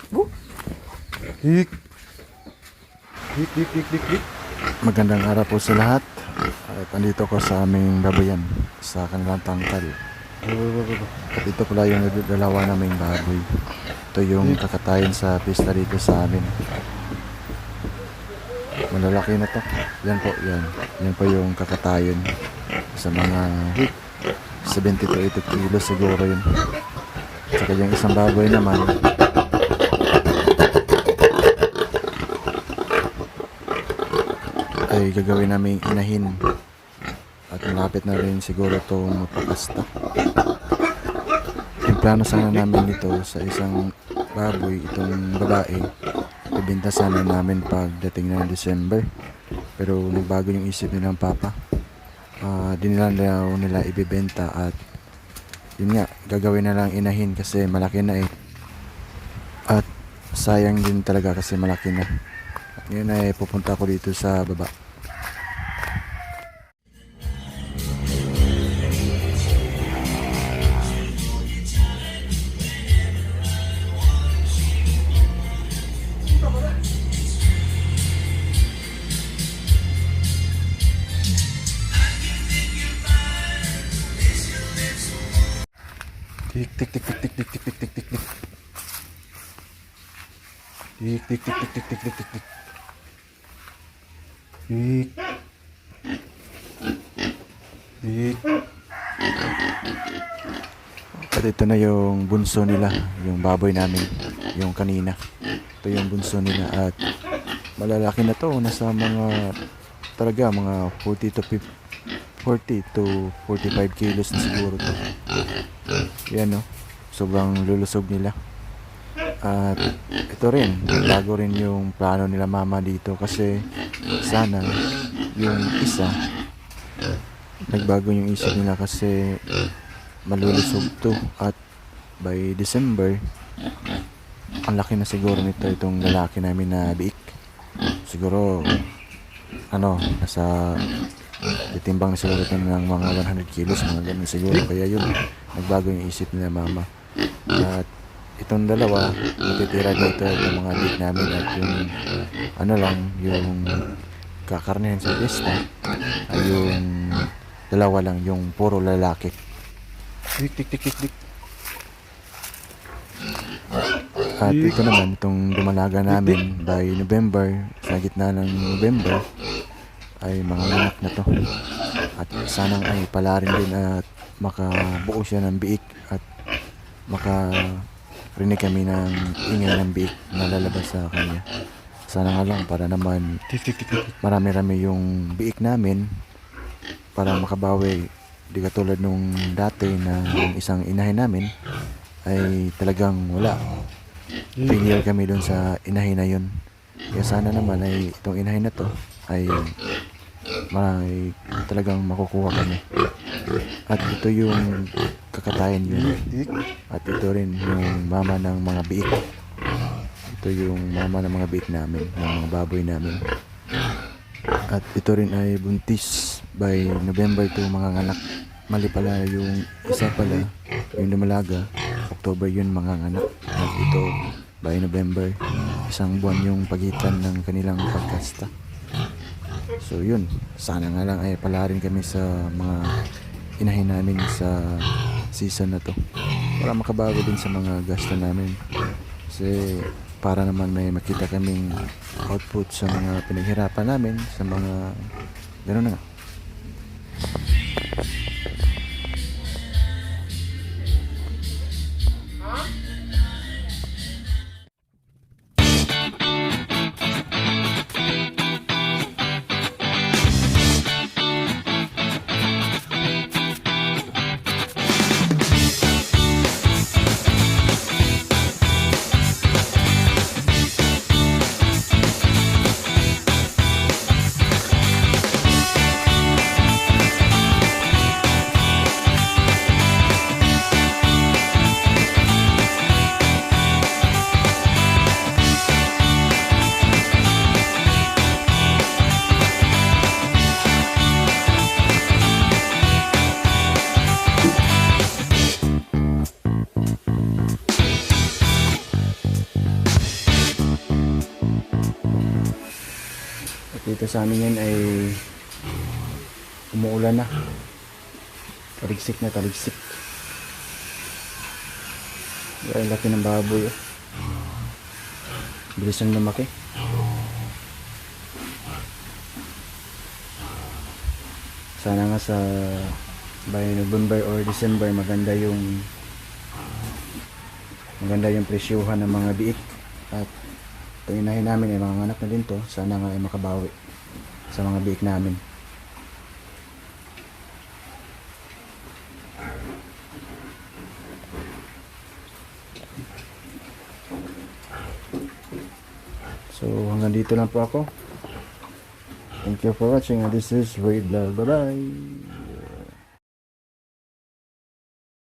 Hik. Hik, hik, hik, hik, hik. Magandang araw po sa lahat. At andito ko sa aming baboyan, sa kanilang tangkal. At ito pala yung dalawa naming baboy. Ito yung kakatayin sa pista dito sa amin. Malalaki na to. Yan po, yan. Yan po yung kakatayin. Sa mga 70 to 80 kilos siguro yun. Saka yung isang baboy naman, ay gagawin namin inahin. At malapit na rin siguro itong magpakasta. Yung plano sana namin ito sa isang baboy, itong babae, ibenta sana namin pagdating na ng December. Pero nagbago yung isip nilang papa. Di nila ibibenta at yun nga, gagawin na lang inahin kasi malaki na eh. At sayang din talaga kasi malaki na. At ngayon ay pupunta ako dito sa baba. Tik tik tik tik tik tik tik tik tik tik tik. Tik tik tik tik tik tik tik tik tik. Tik. Tik. At ito na yung bunso nila, yung baboy namin, yung kanina. Ito yung bunso nila at malalaki na to, nasa mga talaga mga 40 to 45 kilos na siguro to. Yan no, sobrang lulusog nila. At ito rin, bago rin yung plano nila mama dito kasi sana yung isa nagbago yung isip nila kasi malulusog to at by December ang laki na siguro nito itong lalaki namin na biik. Siguro nasa titimbang na siguro ito ng mga 100 kilos, mga ganun siguro. Kaya yun, nagbago yung isip nila mama. At itong dalawa, matitira dito yung mga biik namin at yung yung kakarnehan sa pista ay yung dalawa lang, yung puro lalaki. Tik tik tik tik tik. At ito naman, itong dumalaga namin by November, sa gitna ng November, ay mga anak na to. At sanang ay palarin din at makabuo siya ng biik at makarinig kami ng ingay ng biik na lalabas sa kanya. Sana nga lang para naman marami-rami yung biik namin para makabawi. Di katulad nung dati na yung isang inahin namin ay talagang wala. Tingil kami dun sa inahin na yun. Kaya sana naman ay itong inahin na to ay may talagang makukuha kami. At ito yung kakatayin yun. At ito rin yung mama ng mga biik. Ito yung mama ng mga biik namin, ng mga baboy namin. At ito rin ay buntis by November to mga anak. Mali pala yung isa pala, yung lumalaga, October yun mga anak. At ito by November, isang buwan yung pagitan ng kanilang pagkasta. So yun, sana nga lang ay palarin kami sa mga inahin namin sa season na to para makabago din sa mga gasto namin. Kasi para naman may makita kaming output sa mga pinaghirapan namin, sa mga gano'n na nga. At dito sa amin yan ay umuulan na. Taligsik na taligsik. Ay, laki ng baboy. Oh. Bilis ang lumaki. Sana nga sa by November or December maganda yung presyuhan ng mga biik. At itong inahin namin ay mga anak na din to. Sana nga ay makabawi sa mga biik namin. So hanggang dito lang po ako. Thank you for watching, and this is Ray Vlog. Bye bye.